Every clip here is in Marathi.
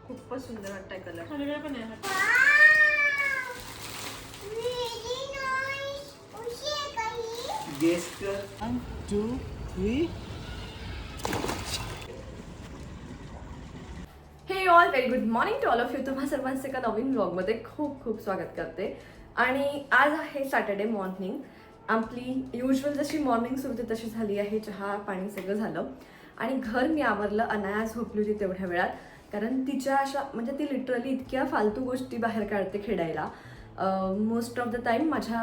खूपच सुंदर वाटतंय कलर. पण आहे. गेस कर. 1 2 3. Hey all very good morning to all of you. तुम्हा सर्वांचे एका नवीन व्लॉगमध्ये खूप खूप स्वागत करते. आणि आज आहे सॅटर्डे मॉर्निंग. आपली युजल जशी मॉर्निंग सुरू होते तशी झाली आहे. चहा पाणी सगळं झालं आणि घर मी आवरलं. अनाया झोपली होती तेवढ्या वेळात, कारण तिच्या अशा म्हणजे ती लिटरली इतक्या फालतू गोष्टी बाहेर काढते खेळायला. मोस्ट ऑफ द टाईम माझ्या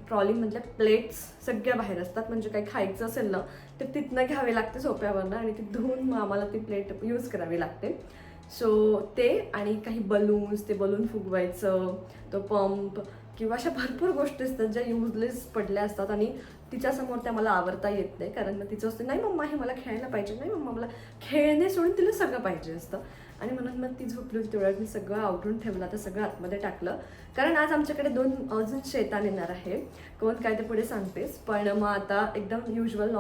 ट्रॉलीमधल्या प्लेट्स सगळ्या बाहेर असतात. म्हणजे काही खायचं असेल ना तर तिथनं घ्यावे लागते सोप्यावरनं आणि ती धुवून मग आम्हाला ती प्लेट यूज करावी लागते. सो ते आणि काही बलून्स, ते बलून फुगवायचं, तो पंप किंवा अशा भरपूर गोष्टी असतात ज्या युजलेस पडल्या असतात आणि तिच्यासमोर त्या मला आवरता येत नाही. कारण मग तिचं असतं नाही मम्मा हे मला खेळायला पाहिजे, नाही मम्मा मला खेळणे सोडून तिला सगळं पाहिजे असतं. आणि म्हणून मग ती झोपली होती तेवढ्यात मी सगळं आवरून ठेवलं, तर सगळं आतमध्ये टाकलं. कारण आज आमच्याकडे 2 अजून शैतान येणार आहे. कोण काय ते पुढे सांगतेस. पण मग आता एकदम युजल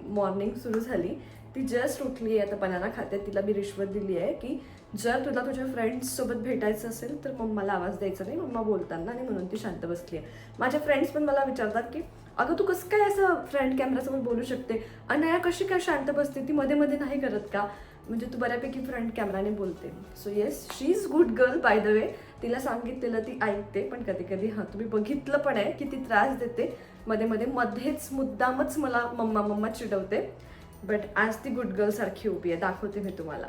मॉर्निंग सुरू झाली. ती जस्ट उठली आहे, आता बनाना खाते. तिला मी रिश्वत दिली आहे की जर तुला तुझ्या फ्रेंड्ससोबत भेटायचं असेल तर मम्माला आवाज द्यायचा नाही मम्मा बोलताना, आणि म्हणून ती शांत बसली आहे. माझे फ्रेंड्स पण मला विचारतात की अगं तू कसं काय असं फ्रेंड कॅमेरासमोर बोलू शकते, अनया कशी काय शांत बसते, ती मध्ये मध्ये नाही करत का, म्हणजे तू बऱ्यापैकी फ्रंट कॅमेराने बोलते. So yes, she is good girl by the way. तिला सांगितलेलं ती ऐकते, पण कधी कधी तुम्ही बघितलं पण आहे की ती त्रास देते मध्ये मध्ये, मध्येच मुद्दामच मला मम्मा मम्मा चिडवते. बट आज ती गुड गर्ल सारखी उभी आहे, दाखवते मी तुम्हाला.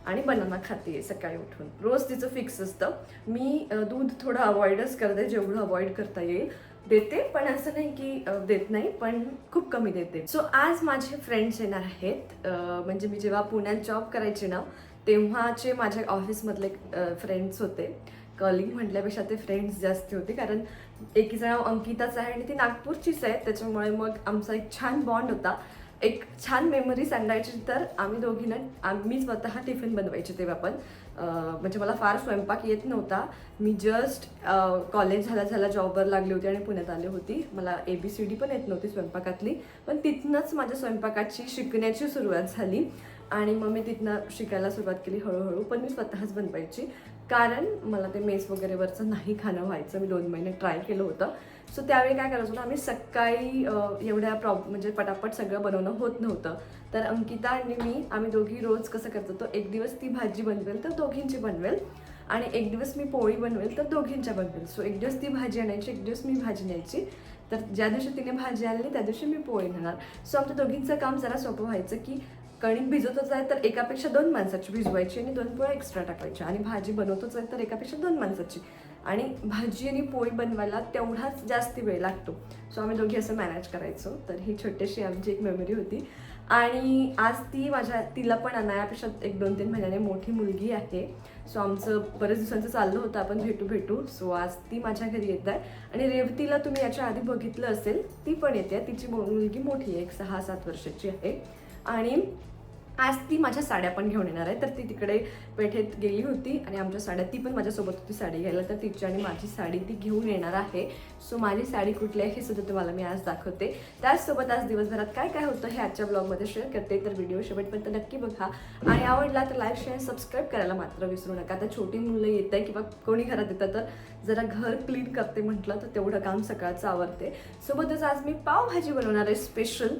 आणि बनाना खाते सकाळी उठून. रोज तिचं फिक्स असतं. मी दूध थोडं अवॉइडच करते, जेवढं अवॉइड करता येईल देते, पण असं नाही की देत नाही, पण खूप कमी देते. सो आज माझे फ्रेंड्स येणार आहेत. म्हणजे मी जेव्हा पुण्यात जॉब करायचे ना तेव्हाचे माझ्या ऑफिसमधले फ्रेंड्स होते. कलिग म्हटल्यापेक्षा ते फ्रेंड्स जास्त होते, कारण एकीचं नाव अंकिताच आहे आणि ती नागपूरचीच आहे. त्याच्यामुळे मग आमचा एक छान बॉन्ड होता. एक छान मेमरी सांगायची तर आम्ही दोघींना मी स्वतः टिफिन बनवायचे तेव्हा पण. म्हणजे मला फार स्वयंपाक येत नव्हता. मी जस्ट कॉलेज झाल्या जॉबवर लागली होती आणि पुण्यात आली होती. मला ABCD पण येत नव्हती स्वयंपाकातली, पण तिथनंच माझ्या स्वयंपाकाची शिकण्याची सुरुवात झाली. आणि मग मी तिथनं शिकायला सुरुवात केली हळूहळू. पण मी स्वतःच बनवायची, कारण मला ते मेस वगैरेवरचं नाही खाणं व्हायचं. मी 2 महिने ट्राय केलं होतं. सो त्यावेळी काय करायचं ना, आम्ही सकाळी एवढ्या म्हणजे पटापट सगळं बनवणं होत नव्हतं. तर अंकिता आणि आम्ही दोघी रोज कसं करतो, तो एक दिवस ती भाजी बनवेल तर दोघींची बनवेल, आणि एक दिवस मी पोळी बनवेल तर दोघींच्या बनवेल. सो एक दिवस ती भाजी आणायची, एक दिवस मी भाजी न्यायची. तर ज्या दिवशी तिने भाजी आणली त्या दिवशी मी पोळी नेणार. सो आमच्या दोघींचं काम जरा सोपं व्हायचं की कणिक भिजवतच आहे तर एकापेक्षा 2 माणसाची भिजवायची आणि 2 पोळ्या एक्स्ट्रा टाकायच्या, आणि भाजी बनवतच आहे तर एकापेक्षा 2 माणसाची. आणि भाजी आणि पोळी बनवायला तेवढाच जास्त वेळ लागतो. सो आम्ही दोघी असं मॅनेज करायचो. तर ही छोटीशी आमची एक मेमरी होती. आणि आज तिला पण अनायापेक्षा 1-2-3 महिन्याने मोठी मुलगी आहे. सो आमचं बरेच दिवसांचं चाललं होतं आपण भेटू. सो आज ती माझ्या घरी येत आहे. आणि रेवतीला तुम्ही याच्या आधी बघितलं असेल, ती पण येते. तिची मुलगी मोठी आहे, एक 6-7 वर्षाची आहे. आणि आज ती माझ्या साड्या पण घेऊन येणार आहे. तर ती तिकडे पेठेत गेली होती आणि आमच्या साड्या, ती पण माझ्यासोबत होती साडी घ्यायला, तर तिची आणि माझी साडी ती घेऊन येणार आहे. सो माझी साडी कुठली आहे हे सुद्धा तुम्हाला मी आज दाखवते. त्याचसोबत आज दिवसभरात काय काय होतं हे आजच्या ब्लॉगमध्ये शेअर करते. तर व्हिडिओ शेवटपर्यंत नक्की बघा, आणि आवडला तर लाईक शेअर सबस्क्राईब करायला मात्र विसरू नका. आता छोटी मुलं येत आहे किंवा कोणी घरात येतं तर जरा घर क्लीन करते म्हटलं तर तेवढं काम सकाळचं आवरते. सोबतच आज मी पावभाजी बनवणार आहे स्पेशल.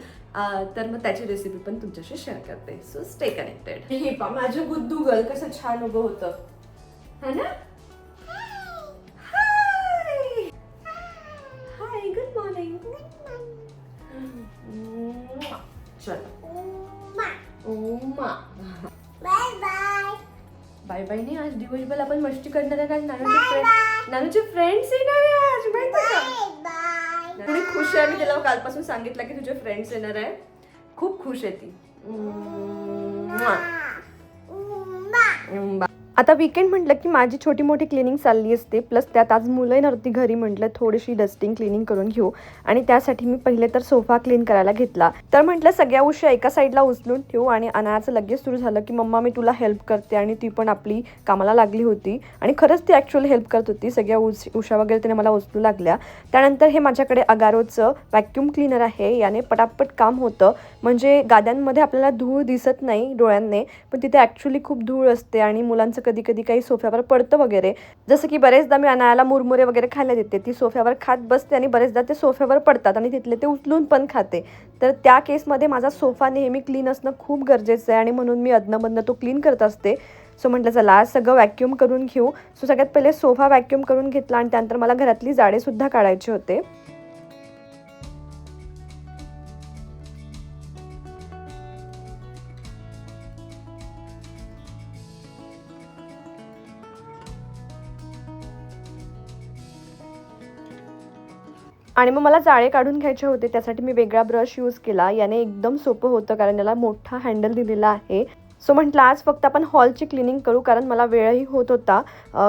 तर मग त्याची रेसिपी पण तुमच्याशी शेअर करते. So stay connected. हे पा माझं गुद्दू गर्ल कसं छान उभं होतं है ना. हाय हाय, गुड मॉर्निंग. चलो ओमा बाय बाय. बाय बाय नाही, आज दिवसभर आपण मस्ती करणार आहे. नानूचे फ्रेंड्स येणार आहे आज, माहिती का. थोडी खुश आहे. मी तिला कालपासून सांगितलं की तुझे फ्रेंड्स येणार आहे. खूप खुश आहे ती. आता वीकेंड म्हटलं की माझी छोटी मोठी क्लिनिंग चालली असते, प्लस त्यात आज मुलं नव्हती घरी, म्हटलं थोडीशी डस्टिंग क्लिनिंग करून घेऊ. आणि त्यासाठी मी पहिले तर सोफा क्लीन करायला घेतला. तर म्हटलं सगळ्या उश्या एका साईडला उचलून ठेवू. आणि अनायाचं लगेच सुरू झालं की मम्मा मी तुला हेल्प करते. आणि ती पण आपली कामाला लागली होती आणि खरंच ती ॲक्च्युअली हेल्प करत होती. सगळ्या उशा वगैरे तिने मला उचलू लागल्या. त्यानंतर हे माझ्याकडे अगारोचं व्हॅक्यूम क्लीनर आहे. याने पटापट काम होतं. म्हणजे गाद्यांमध्ये आपल्याला धूळ दिसत नाही डोळ्यांनी, पण तिथे ॲक्च्युली खूप धूळ असते आणि मुलांचं कधी कधी काही सोफ्यावर पडतं वगैरे. जसं की बरेचदा मी अनायाला मुरमुरे वगैरे खायला देते, ती सोफ्यावर खात बसते आणि बरेचदा ते सोफ्यावर पडतात आणि तिथले ते उचलून पण खाते. तर त्या केसमध्ये माझा सोफा नेहमी क्लीन असणं खूप गरजेचं आहे आणि म्हणून मी अधनंमधनं तो क्लीन करत असते. सो म्हटलं चला आज सगळं व्हॅक्यूम करून घेऊ. सो सगळ्यात पहिले सोफा व्हॅक्यूम करून घेतला आणि त्यानंतर मला घरातली जाडेसुद्धा काढायचे होते. आणि मग मला जाळे काढून घ्यायचे होते. त्यासाठी मी वेगळा ब्रश यूज केला. याने एकदम सोपं होतं कारण याला मोठा हँडल दिलेला आहे. सो म्हटलं आज फक्त आपण हॉलची क्लिनिंग करू कारण मला वेळही होत होता.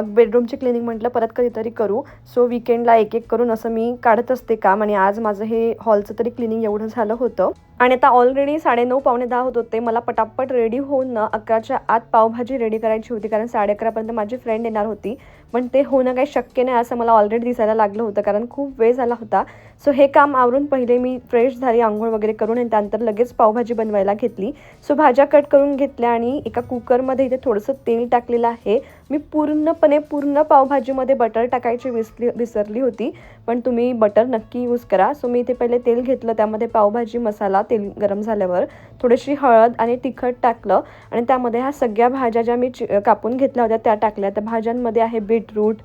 बेडरूमची क्लिनिंग म्हटलं परत कधीतरी करू. सो वीकेंडला एक एक करून असं मी काढत असते काम. आणि आज माझं हे हॉलचं तरी क्लिनिंग एवढं झालं होतं. आणि आता ऑलरेडी 9:30 पावणे 10 होत होते. मला पटापट रेडी होऊन ना 11च्या आत पावभाजी रेडी करायची होती कारण 11:30पर्यंत माझी फ्रेंड येणार होती. पण ते होणं काही शक्य नाही असं मला ऑलरेडी दिसायला लागलं होतं कारण खूप वेळ झाला होता. सो हे काम आवरून पहिले मी फ्रेश झाली, आंघोळ वगैरे करून आणि त्यानंतर लगेच पावभाजी बनवायला घेतली. सो भाज्या कट करून घेतल्या आणि एका कुकरमध्ये इथे थोडंसं तेल टाकलेलं आहे. मी पूर्ण पावभाजीमध्ये बटर टाकायची विसरली होती, पण तुम्ही बटर नक्की यूज करा. सो मी इथे पहिले तेल घेतलं, त्यामध्ये पावभाजी मसाला, तेल गरम झाल्यावर थोडीशी हळद आणि तिखट टाकलं आणि त्यामध्ये ह्या सगळ्या भाज्या ज्या मी कापून घेतल्या होत्या त्या टाकल्या. त्या भाज्यांमध्ये आहे बीटरूट,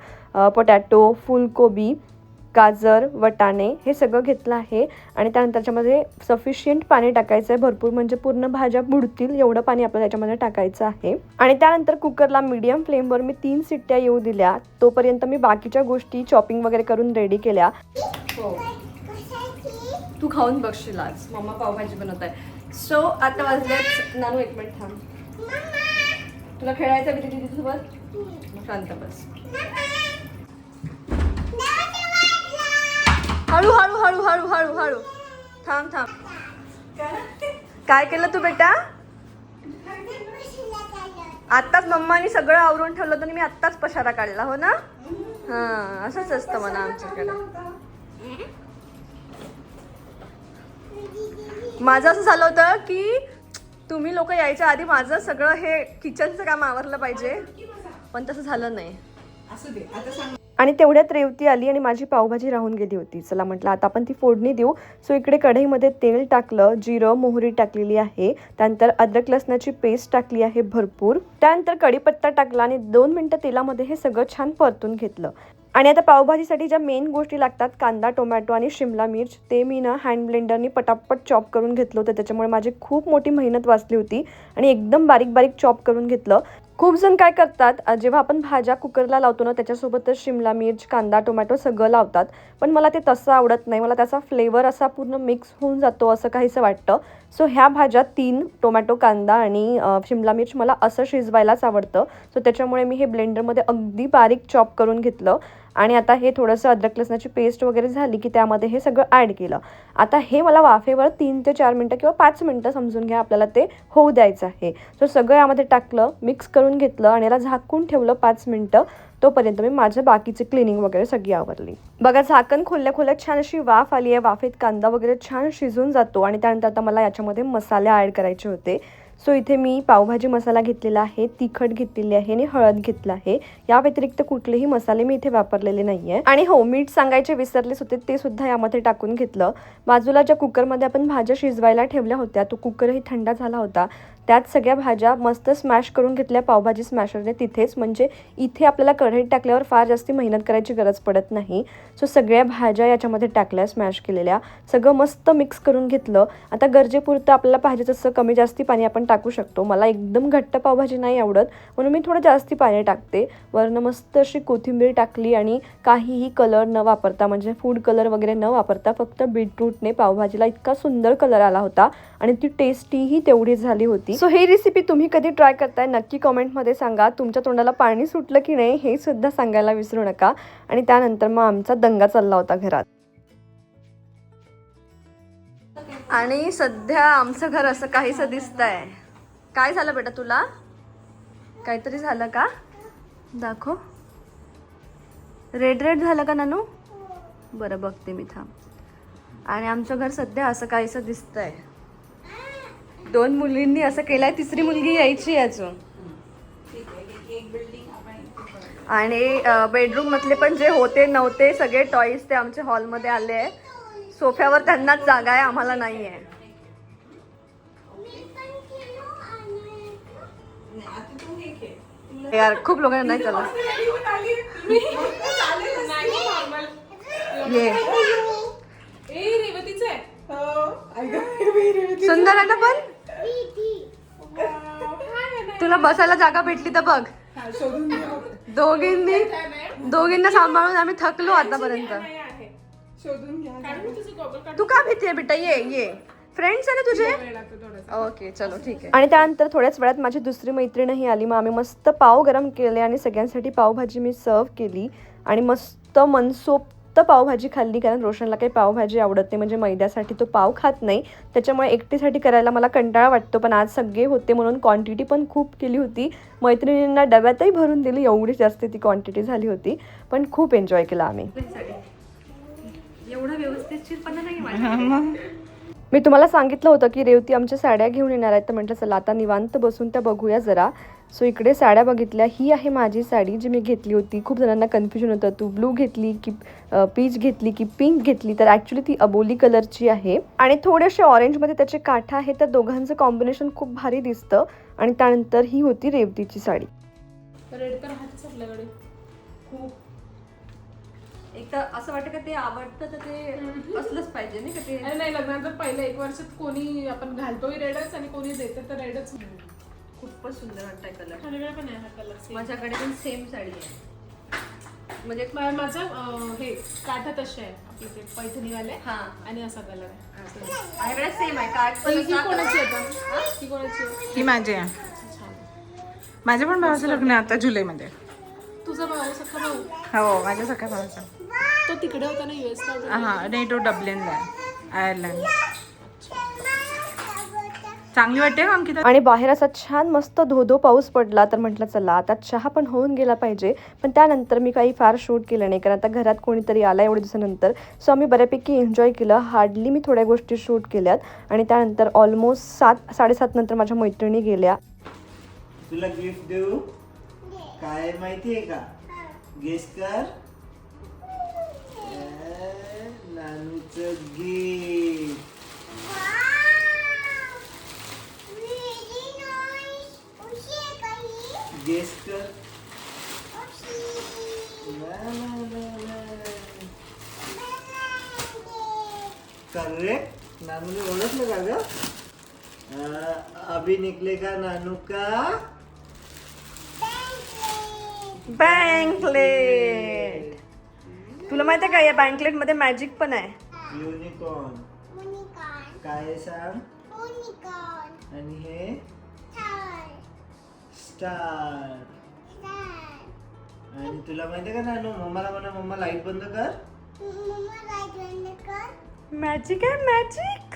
पोटॅटो, फुलकोबी, गाजर, वटाणे हे सगळं घेतलं आहे. आणि त्यानंतर त्याच्यामध्ये सफिशियंट पाणी टाकायचं आहे, भरपूर म्हणजे पूर्ण भाज्या बुडतील एवढं पाणी आपल्याला त्याच्यामध्ये टाकायचं आहे. आणि त्यानंतर कुकरला मीडियम फ्लेमवर मी 3 शिट्ट्या येऊ दिल्या. तोपर्यंत मी बाकीच्या गोष्टी चॉपिंग वगैरे करून रेडी केल्या. हो, तू खाऊन बघशील आज मम्मा पावभाजी बनवत आहे. सो आता वाजलेच नानू, 1 मिनिट थांब. तुला खेळायचं आहे तिथे सोबत, शांत बस. हळू हळू हळू हळू हळू हळू थांब थांब. काय केलं तू बेटा? आत्ताच मम्मानी सगळं आवरून ठेवलं तर मी आत्ताच पसारा काढला. हो ना? हां, असंच असतं म्हणा आमच्याकडे. माझं असं झालं होतं की तुम्ही लोक यायच्या आधी माझं सगळं हे किचनचं काम आवरलं पाहिजे, पण तसं झालं नाही. आणि तेवढ्यात रेवती आली आणि माझी पावभाजी राहून गेली होती. चला म्हटलं आता आपण ती फोडणी देऊ. सो इकडे कढईमध्ये तेल टाकलं, जिरं मोहरी टाकलेली आहे, त्यानंतर अद्रक लसणाची पेस्ट टाकली आहे भरपूर, त्यानंतर कढीपत्ता टाकला आणि 2 मिनिटं तेलामध्ये हे सगळं छान परतून घेतलं. आणि आता पावभाजीसाठी ज्या मेन गोष्टी लागतात, कांदा, टोमॅटो आणि शिमला मिर्च, ते मी ना हँड ब्लेंडरनी पटापट चॉप करून घेतलं होतं. त्याच्यामुळे माझी खूप मोठी मेहनत वाचली होती आणि एकदम बारीक बारीक चॉप करून घेतलं. खूप जण काय करतात, जेव्हा आपण भाज्या कुकरला लावतो ना त्याच्यासोबतच शिमला मिर्च, कांदा, टोमॅटो सगळं लावतात, पण मला ते तसं आवडत नाही. मला त्याचा फ्लेवर असा पूर्ण मिक्स होऊन जातो असं काहीसं वाटतं. सो ह्या भाज्या 3 टोमॅटो, कांदा आणि शिमला मिर्च मला असं शिजवायलाच आवडतं. सो त्याच्यामुळे मी हे ब्लेंडरमध्ये अगदी बारीक चॉप करून घेतलं. आणि आता हे थोडंसं अद्रक लसणाची पेस्ट वगैरे झाली की त्यामध्ये हे सगळं ॲड केलं. आता हे मला वाफेवर 3 ते 4 मिनटं किंवा 5 मिनटं समजून घ्या आपल्याला ते होऊ द्यायचं आहे. सो सगळं यामध्ये टाकलं, मिक्स करून घेतलं आणि याला झाकून ठेवलं 5 मिनटं. तोपर्यंत मी माझं बाकीची क्लिनिंग वगैरे सगळी आवरली. बघा झाकण खोलल्या छान अशी वाफ आली आहे. वाफेत कांदा वगैरे छान शिजून जातो. आणि त्यानंतर आता मला याच्यामध्ये मसाले ॲड करायचे होते. सो इथे मी पावभाजी मसाला घेतलेला आहे, तिखट घेतलेली आहे आणि हळद घेतला आहे. या व्यतिरिक्त कुठलेही मसाले मी इथे वापरलेले नाही आहे. आणि हो, मीठ सांगायचे विसरलेच होते, ते सुद्धा यामध्ये टाकून घेतलं. बाजूला ज्या कुकरमध्ये आपण भाज्या शिजवायला ठेवल्या होत्या तो कुकरही थंड झाला होता. त्यात सगळ्या भाज्या मस्त स्मॅश करून घेतल्या पावभाजी स्मॅशरने तिथेच. म्हणजे इथे आपल्याला कढईत टाकल्यावर फार जास्ती मेहनत करायची गरज पडत नाही. सो सगळ्या भाज्या याच्यामध्ये टाकल्या, स्मॅश केलेल्या, सगळं मस्त मिक्स करून घेतलं. आता गरजेपुरतं आपल्याला पाहिजे तसं कमी जास्ती पाणी आपण टाकू शकतो. मला एकदम घट्ट पावभाजी नाही आवडत म्हणून मी थोडं जास्ती पाणी टाकते. वरनं मस्त अशी कोथिंबीर टाकली आणि काहीही कलर न वापरता म्हणजे फूड कलर वगैरे न वापरता फक्त बीटरूटने पावभाजीला इतका सुंदर कलर आला होता आणि ती टेस्टीही तेवढी झाली होती. सो ही रेसिपी तुम्ही कधी ट्राय करताय नक्की कमेंटमध्ये सांगा. तुमच्या तोंडाला पाणी सुटलं की नाही हे सुद्धा सांगायला विसरू नका. आणि त्यानंतर मग आमचा दंगा चालला होता घरात. आणि सध्या आमचं घर असं काहीसं दिसतंय. काय झालं बेटा तुला? काहीतरी झालं का? दाखव. रेड रेड झालं का नानू? बरं बघते मी थांब. आणि आमचं घर सध्या असं काहीसं दिसतंय. 2 मुलींनी असं केलंय, तिसरी मुलगी यायची अजून. आणि बेडरूम मधले पण जे होते नव्हते सगळे टॉईज ते आमच्या हॉलमध्ये आले आहे. सोफ्यावर त्यांनाच जागा आहे, आम्हाला नाही आहे. यार खूप लोकांना नाही कळलं. सुंदर आहे ना पण तुला बसायला जागा भेटली तर बघ. दोघींना सांभाळून आम्ही थकलो आतापर्यंत. तू का भीती आहे बेटा? ये फ्रेंड्स आहे ना तुझे? ओके चलो ठीक आहे. आणि त्यानंतर थोड्याच वेळात माझी दुसरी मैत्रीणही आली. मग आम्ही मस्त पाव गरम केले आणि सगळ्यांसाठी पावभाजी मी सर्व केली आणि मस्त मनसोक्त पावभाजी खाल्ली. कारण रोशनला काही पावभाजी आवडत नाही म्हणजे मैद्यासाठी तो पाव खात नाही. त्याच्यामुळे एकटीसाठी करायला मला कंटाळा वाटतो. पण आज सगळे होते म्हणून क्वांटिटी पण खूप केली होती. मैत्रिणींना डब्यातही भरून दिली, एवढी जास्त ती क्वांटिटी झाली होती. पण खूप एन्जॉय केला आम्ही. एवढा व्यवस्थितपणे नाही. मी तुम्हाला सांगितलं होतं की रेवती आमच्या साड्या घेऊन येणार आहेत, तर म्हटलं चला आता निवांत बसून त्या बघूया जरा. सो इकडे साड्या बघितल्या. ही आहे माझी साडी जी मी घेतली होती. खूप जणांना कन्फ्युजन होतं तू ब्लू घेतली की पीच घेतली की पिंक घेतली, तर ॲक्च्युली ती अबोली कलरची आहे आणि थोडेसे ऑरेंजमध्ये त्याचे काठा आहे. तर दोघांचं कॉम्बिनेशन खूप भारी दिसतं. आणि त्यानंतर ही होती रेवतीची साडी. रेड तर आहेच आपल्याकडे खूप. एक तर असं वाटतं का ते आवडतं तर ते असलंच पाहिजे नाही का ते. अरे नाही, लग्नानंतर पहिल्या 1 वर्षात कोणी आपण घालतोय रेडच आणि कोणी देतं तर रेडच. खूपच सुंदर वाटतंय कलर. माझ्याकडे पण आहे हा कलर. माझ्याकडे पण सेम साडी आहे. म्हणजे माझं हे काठा तसे आहे आपले ते पैठणीवाले. हा आणि असा कलर आहे. माझ्याकडे सेम आहे. काठ ही कोणाची आहे? ही कोणाची आहे? ही माझी आहे. माझ्या पण भावाचं लग्न आहे आता जुलैमध्ये. तुझा भाऊ सख्खा भाऊ? हो माझ्या सख्या भावाचा. तो तिकडे होता ना US ला? हा नाही तो डब्लिनला आहे, आयर्लंड. चांगली वाटते का अंकिता? आणि बाहेर असा छान मस्त धोधो पाऊस पडला तर म्हटलं चला आता चहा पण होऊन गेला पाहिजे. पण त्यानंतर मी काही फार शूट केलं नाही कारण आता घरात कोणीतरी आला एवढ्या दिवसानंतर. सो आम्ही बऱ्यापैकी एन्जॉय केलं. हार्डली मी थोड्या गोष्टी शूट केल्यात. आणि त्यानंतर ऑलमोस्ट 7-7:30 नंतर माझ्या मैत्रिणी गेल्या. तुला गिफ्ट देऊ काय माहिती आहे का? गेस कर. नानूचं गिफ्ट. गेस कर. करेक्ट. नानूने ओळखलं का ग? अभी निकलेगा नानू का बँकलेट. तुला माहिती आहे का या बँकलेट मध्ये मॅजिक पण आहे. युनिकॉर्न. काय सांग? आणि हे स्टार. आणि तुला माहिती आहे का नानू, मम्माला म्हणा मम्मा लाईट बंद कर. मॅजिक आहे मॅजिक.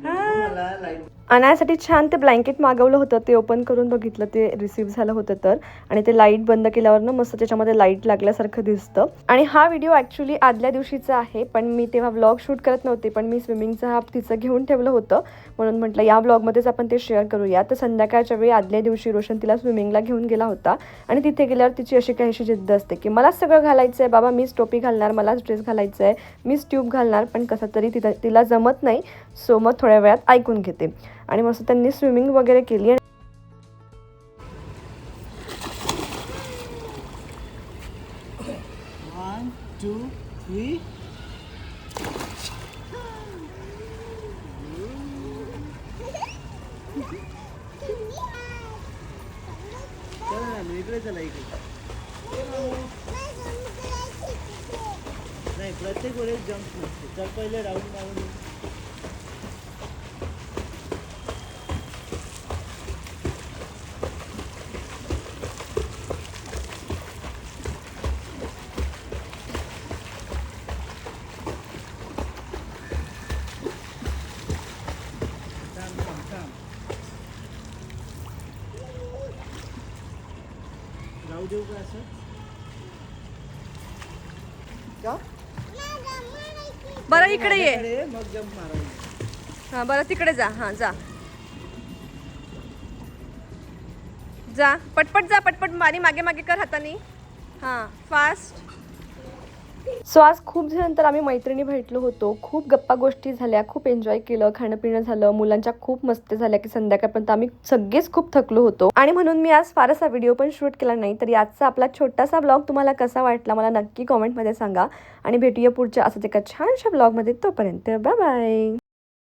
मला लाईट. आणण्यासाठी छान ते ब्लँकेट मागवलं होतं. ते ओपन करून बघितलं ते रिसीव्ह झालं होतं तर. आणि ते लाईट बंद केल्यावर ना मस्त त्याच्यामध्ये लाईट लागल्यासारखं दिसतं. आणि हा व्हिडिओ ॲक्च्युली आदल्या दिवशीचा आहे पण मी तेव्हा व्लॉग शूट करत नव्हते. पण मी स्विमिंगचा हा तिचं घेऊन ठेवलं होतं म्हणून म्हटलं या व्लॉगमध्येच आपण ते शेअर करूया. तर संध्याकाळच्या वेळी आदल्या दिवशी रोशन तिला स्विमिंगला घेऊन गेला होता. आणि तिथे गेल्यावर तिची अशी काहीशी जिद्द असते की मलाच सगळं घालायचं आहे बाबा, मीच टोपी घालणार, मलाच ड्रेस घालायचा आहे, मीच ट्यूब घालणार. पण कसं तरी तिला जमत नाही. सो मग थोड्या वेळात ऐकून घेते. आणि मस्त त्यांनी स्विमिंग वगैरे केली. 1, 2, 3. पुढे जंप नसते. चल पहिले राऊंड मारून येऊ. थांब थांब थांब. राहू देऊ का असं? का? बरं इकडे ये. माझ्याकडे मग जंप मारायला. हा बरं तिकडे जा. हा जा जा पटपट जा पटपट मारी मागे मागे कर हाताने. हां फास्ट. सो आज खूप दिवसानंतर आम्ही मैत्रिणी भेटलो होतो. खूप गप्पा गोष्टी झाल्या, खूप एन्जॉय केलं, खाणं पिणं झालं, मुलांच्या खूप मस्ती झाल्या की संध्याकाळपर्यंत आम्ही सगळेच खूप थकलो होतो. आणि म्हणून मी आज फारसा व्हिडिओ पण शूट केला नाही. तर आजचा आपला छोटासा ब्लॉग तुम्हाला कसा वाटला मला नक्की कॉमेंटमध्ये सांगा. आणि भेटूया पुढच्या असंच एका छानशा ब्लॉगमध्ये. तोपर्यंत बाय बाय.